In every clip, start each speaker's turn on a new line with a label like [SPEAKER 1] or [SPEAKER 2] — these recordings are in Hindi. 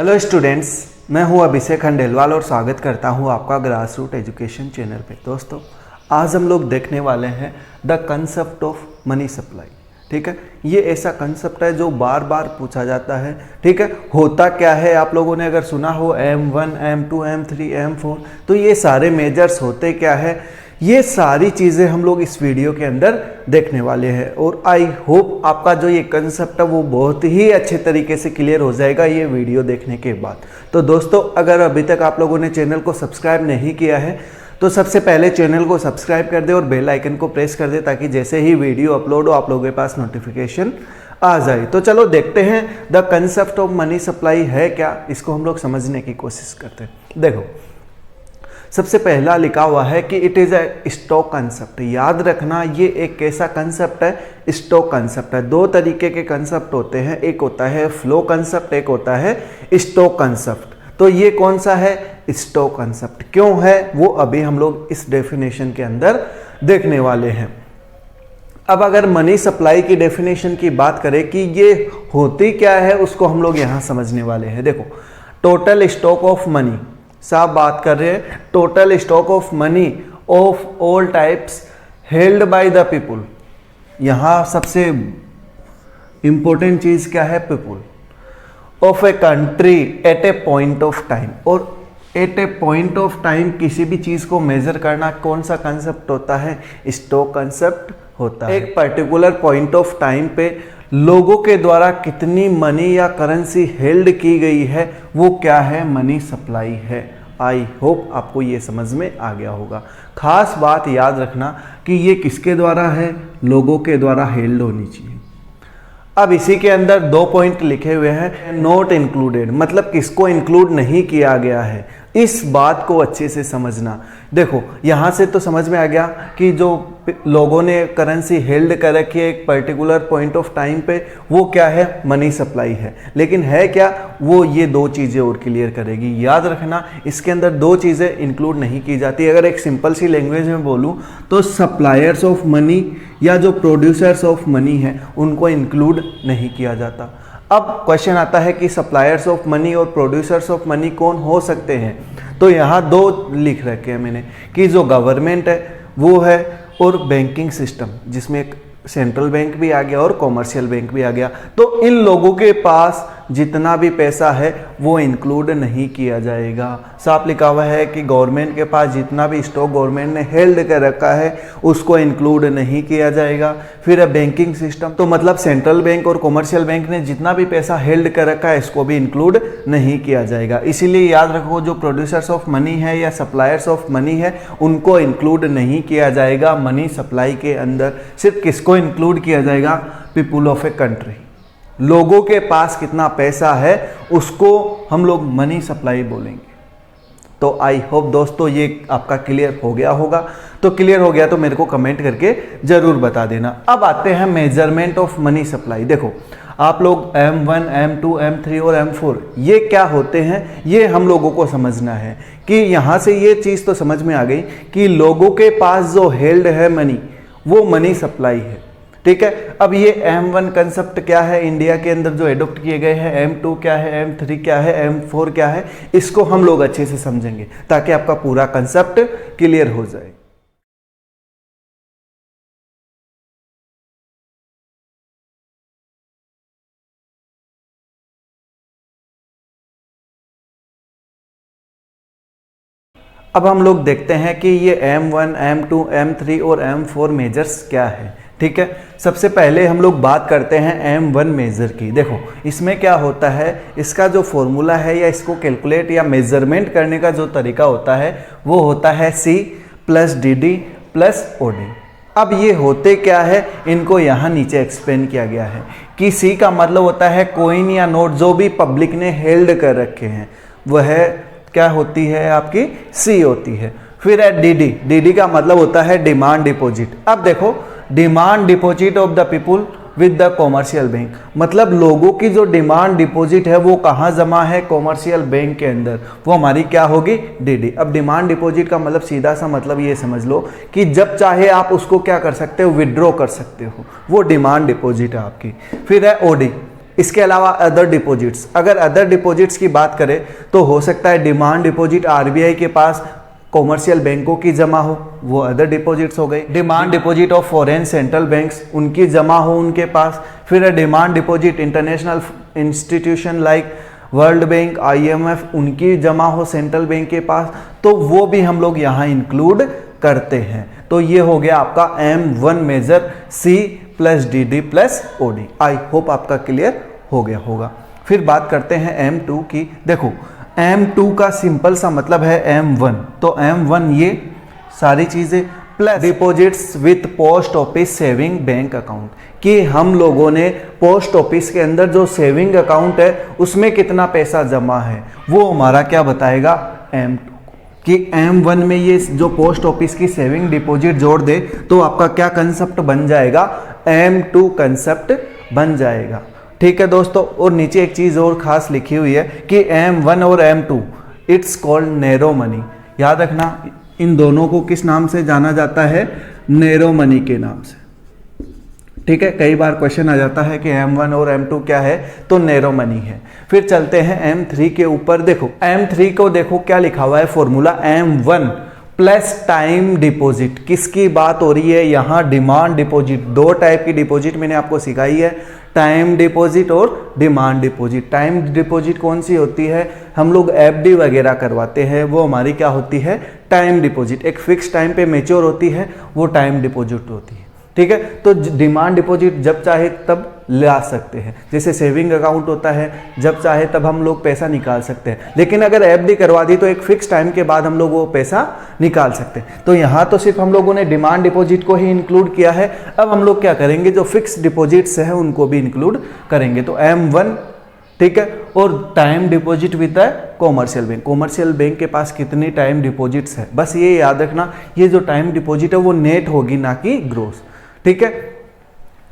[SPEAKER 1] हेलो स्टूडेंट्स, मैं हूं अभिषेक खंडेलवाल और स्वागत करता हूं आपका ग्रास रूट एजुकेशन चैनल पे। दोस्तों, आज हम लोग देखने वाले हैं the concept of money supply. ठीक है, ये ऐसा कंसेप्ट है जो बार बार पूछा जाता है। ठीक है, होता क्या है, आप लोगों ने अगर सुना हो M1, M2, M3, M4, तो ये सारे मेजर्स होते क्या है, ये सारी चीज़ें हम लोग इस वीडियो के अंदर देखने वाले हैं। और आई होप आपका जो ये कंसेप्ट है वो बहुत ही अच्छे तरीके से क्लियर हो जाएगा ये वीडियो देखने के बाद। तो दोस्तों, अगर अभी तक आप लोगों ने चैनल को सब्सक्राइब नहीं किया है तो सबसे पहले चैनल को सब्सक्राइब कर दे और बेल आइकन को प्रेस कर दे, ताकि जैसे ही वीडियो अपलोड हो आप लोगों के पास नोटिफिकेशन आ जाए। तो चलो देखते हैं the concept of money supply है क्या, इसको हम लोग समझने की कोशिश करते हैं। देखो, सबसे पहला लिखा हुआ है कि it is a stock concept. याद रखना, ये एक कैसा कंसेप्ट है, स्टॉक कंसेप्ट है। दो तरीके के कंसेप्ट होते हैं, एक होता है फ्लो कंसेप्ट, एक होता है स्टॉक कंसेप्ट। तो ये कौन सा है, स्टॉक कंसेप्ट। क्यों है वो अभी हम लोग इस डेफिनेशन के अंदर देखने वाले हैं। अब अगर मनी सप्लाई की डेफिनेशन की बात करें कि ये होती क्या है, उसको हम लोग यहाँ समझने वाले हैं। देखो, टोटल स्टॉक ऑफ मनी, साफ बात कर रहे हैं, total stock of money of all types held by the people. यहां सबसे इंपॉर्टेंट चीज क्या है, people of a country at a point of time. और at a point of time किसी भी चीज को मेजर करना कौन सा कंसेप्ट होता है, स्टॉक कंसेप्ट होता है। एक पर्टिकुलर पॉइंट ऑफ टाइम पे लोगों के द्वारा कितनी मनी या करेंसी हेल्ड की गई है वो क्या है, मनी सप्लाई है। आई होप आपको ये समझ में आ गया होगा। खास बात याद रखना कि ये किसके द्वारा है, लोगों के द्वारा हेल्ड होनी चाहिए। अब इसी के अंदर दो पॉइंट लिखे हुए हैं, नॉट इंक्लूडेड, मतलब किसको इंक्लूड नहीं किया गया है। इस बात को अच्छे से समझना। देखो, यहाँ से तो समझ में आ गया कि जो लोगों ने करेंसी हेल्ड कर रखी है एक पर्टिकुलर पॉइंट ऑफ टाइम पे, वो क्या है, मनी सप्लाई है। लेकिन है क्या वो, ये दो चीज़ें और क्लियर करेगी। याद रखना, इसके अंदर दो चीज़ें इंक्लूड नहीं की जाती। अगर एक सिंपल सी लैंग्वेज में बोलूँ तो सप्लायर्स ऑफ मनी या जो प्रोड्यूसर्स ऑफ मनी है उनको इंक्लूड नहीं किया जाता। अब क्वेश्चन आता है कि सप्लायर्स ऑफ मनी और प्रोड्यूसर्स ऑफ मनी कौन हो सकते हैं। तो यहाँ दो लिख रखे हैं मैंने कि जो गवर्नमेंट है वो है, और बैंकिंग सिस्टम जिसमें एक सेंट्रल बैंक भी आ गया और कॉमर्शियल बैंक भी आ गया। तो इन लोगों के पास जितना भी पैसा है वो इंक्लूड नहीं किया जाएगा। साफ लिखा हुआ है कि गवर्नमेंट के पास जितना भी स्टॉक गवर्नमेंट ने हेल्ड कर रखा है उसको इंक्लूड नहीं किया जाएगा। फिर बैंकिंग सिस्टम, तो मतलब सेंट्रल बैंक और कॉमर्शियल बैंक ने जितना भी पैसा हेल्ड कर रखा है इसको भी इंक्लूड नहीं किया जाएगा। इसीलिए याद रखो, जो प्रोड्यूसर्स ऑफ मनी है या सप्लायर्स ऑफ मनी है उनको इंक्लूड नहीं किया जाएगा मनी सप्लाई के अंदर। सिर्फ किसको इंक्लूड किया जाएगा, पीपुल ऑफ ए कंट्री। लोगों के पास कितना पैसा है उसको हम लोग मनी सप्लाई बोलेंगे। तो आई होप दोस्तों ये आपका क्लियर हो गया होगा। तो क्लियर हो गया तो मेरे को कमेंट करके जरूर बता देना। अब आते हैं मेजरमेंट ऑफ मनी सप्लाई। देखो, आप लोग M1, M2, M3 और M4 ये क्या होते हैं, ये हम लोगों को समझना है। कि यहाँ से ये चीज़ तो समझ में आ गई कि लोगों के पास जो हेल्ड है मनी वो मनी सप्लाई है। ठीक है, अब ये M1 कंसेप्ट क्या है इंडिया के अंदर जो एडॉप्ट किए गए हैं, M2 क्या है, M3 क्या है, M4 क्या है, इसको हम लोग अच्छे से समझेंगे ताकि आपका पूरा कंसेप्ट क्लियर हो जाए। अब हम लोग देखते हैं कि ये M1, M2, M3 और M4 मेजर्स क्या है। ठीक है, सबसे पहले हम लोग बात करते हैं M1 मेजर की। देखो, इसमें क्या होता है, इसका जो फॉर्मूला है या इसको कैलकुलेट या मेजरमेंट करने का जो तरीका होता है वो होता है C + DD + OD। अब ये होते क्या है, इनको यहाँ नीचे एक्सप्लेन किया गया है कि C का मतलब होता है कॉइन या नोट जो भी पब्लिक ने हेल्ड कर रखे हैं, वह क्या होती है, आपकी C होती है। फिर है DD का मतलब होता है डिमांड डिपॉजिट। अब देखो, demand deposit of the people with the commercial bank, मतलब लोगों की जो डिमांड डिपॉजिट है वो कहाँ जमा है, कॉमर्शियल बैंक के अंदर, वो हमारी क्या होगी, DD। अब डिमांड डिपॉजिट का मतलब सीधा सा मतलब ये समझ लो कि जब चाहे आप उसको क्या कर सकते हो, विड्रॉ कर सकते हो, वो डिमांड डिपॉजिट है आपकी। फिर है OD, इसके अलावा अदर डिपॉजिट्स, अगर अदर डिपॉजिट्स की बात करें तो हो सकता है डिमांड डिपॉजिट आरबीआई के पास कॉमर्शियल बैंकों की जमा हो, वो अदर डिपॉजिट्स हो गई। Demand deposit of foreign central banks, उनकी जमा हो उनके पास। फिर demand deposit international institution like world bank, IMF, उनकी जमा हो सेंट्रल बैंक के पास, तो वो भी हम लोग यहाँ इंक्लूड करते हैं। तो ये हो गया आपका M1 major C plus DD plus OD। I hope आपका क्लियर हो गया होगा। फिर बात करते हैं M2 की। देखो M2 का सिंपल सा मतलब है M1, तो M1 ये सारी चीज़ें plus deposits with post office saving bank account, कि हम लोगों ने पोस्ट ऑफिस के अंदर जो सेविंग अकाउंट है उसमें कितना पैसा जमा है, वो हमारा क्या बताएगा M2, कि M1 में ये जो पोस्ट ऑफिस की सेविंग डिपॉजिट जोड़ दे तो आपका क्या कंसेप्ट बन जाएगा, M2 कंसेप्ट बन जाएगा। ठीक है दोस्तों, और नीचे एक चीज़ और खास लिखी हुई है कि M1 और M2 it's called narrow money. याद रखना, इन दोनों को किस नाम से जाना जाता है, नैरो मनी के नाम से। ठीक है, कई बार क्वेश्चन आ जाता है कि M1 और M2 क्या है, तो नैरो मनी है। फिर चलते हैं M3 के ऊपर। देखो M3 को देखो क्या लिखा हुआ है formula, M1 plus time deposit. किसकी बात हो रही है यहाँ, डिमांड डिपॉजिट। दो टाइप की डिपॉजिट मैंने आपको सिखाई है, टाइम डिपॉजिट और डिमांड डिपॉजिट। टाइम डिपॉजिट कौन सी होती है, हम लोग FD वगैरह करवाते हैं, वो हमारी क्या होती है, टाइम डिपॉजिट। एक फिक्स टाइम पे मैच्योर होती है, वो टाइम डिपॉजिट होती है। ठीक है, तो डिमांड डिपॉजिट जब चाहे तब ला सकते हैं, जैसे सेविंग अकाउंट होता है, जब चाहे तब हम लोग पैसा निकाल सकते हैं। लेकिन अगर FD करवा दी तो एक फिक्स टाइम के बाद हम लोग वो पैसा निकाल सकते हैं। तो यहाँ तो सिर्फ हम लोगों ने डिमांड डिपॉजिट को ही इंक्लूड किया है। अब हम लोग क्या करेंगे, जो फिक्स डिपॉजिट्स है उनको भी इंक्लूड करेंगे। तो M1, ठीक है, और time deposit with the commercial bank. Commercial bank के पास कितनी टाइम डिपॉजिट्स है, बस ये याद रखना, ये जो टाइम डिपॉजिट है वो नेट होगी, ना कि ग्रोस। ठीक है,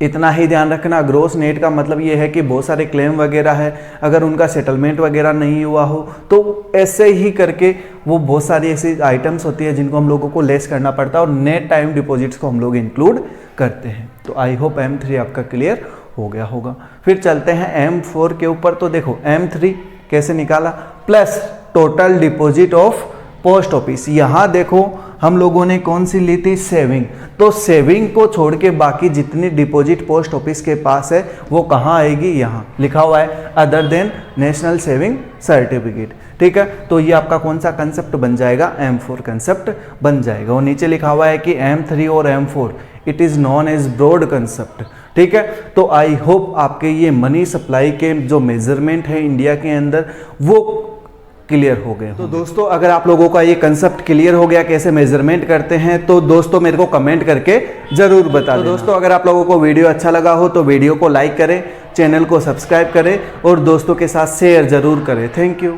[SPEAKER 1] इतना ही ध्यान रखना। ग्रोस नेट का मतलब ये है कि बहुत सारे क्लेम वगैरह है, अगर उनका सेटलमेंट वगैरह नहीं हुआ हो तो ऐसे ही करके वो बहुत सारी ऐसी आइटम्स होती है जिनको हम लोगों को लेस करना पड़ता है, और नेट टाइम डिपॉजिट्स को हम लोग इंक्लूड करते हैं। तो आई होप M3 आपका क्लियर हो गया होगा। फिर चलते हैं M4 के ऊपर। तो देखो M3 कैसे निकाला, plus total deposit of post office. यहाँ देखो हम लोगों ने कौन सी ली थी, सेविंग। तो सेविंग को छोड़ के बाकी जितनी डिपॉजिट पोस्ट ऑफिस के पास है वो कहाँ आएगी, यहाँ लिखा हुआ है other than national saving certificate. ठीक है, तो ये आपका कौन सा कंसेप्ट बन जाएगा, M4 कंसेप्ट बन जाएगा। और नीचे लिखा हुआ है कि M3 और M4 it is known as broad concept. ठीक है, तो आई होप आपके ये मनी सप्लाई के जो मेजरमेंट है इंडिया के अंदर वो क्लियर हो गए। तो दोस्तों अगर आप लोगों का ये कंसेप्ट क्लियर हो गया कैसे मेजरमेंट करते हैं, तो दोस्तों मेरे को कमेंट करके जरूर बता दें। तो दोस्तों अगर आप लोगों को वीडियो अच्छा लगा हो तो वीडियो को लाइक करें, चैनल को सब्सक्राइब करें और दोस्तों के साथ शेयर जरूर करें। Thank you.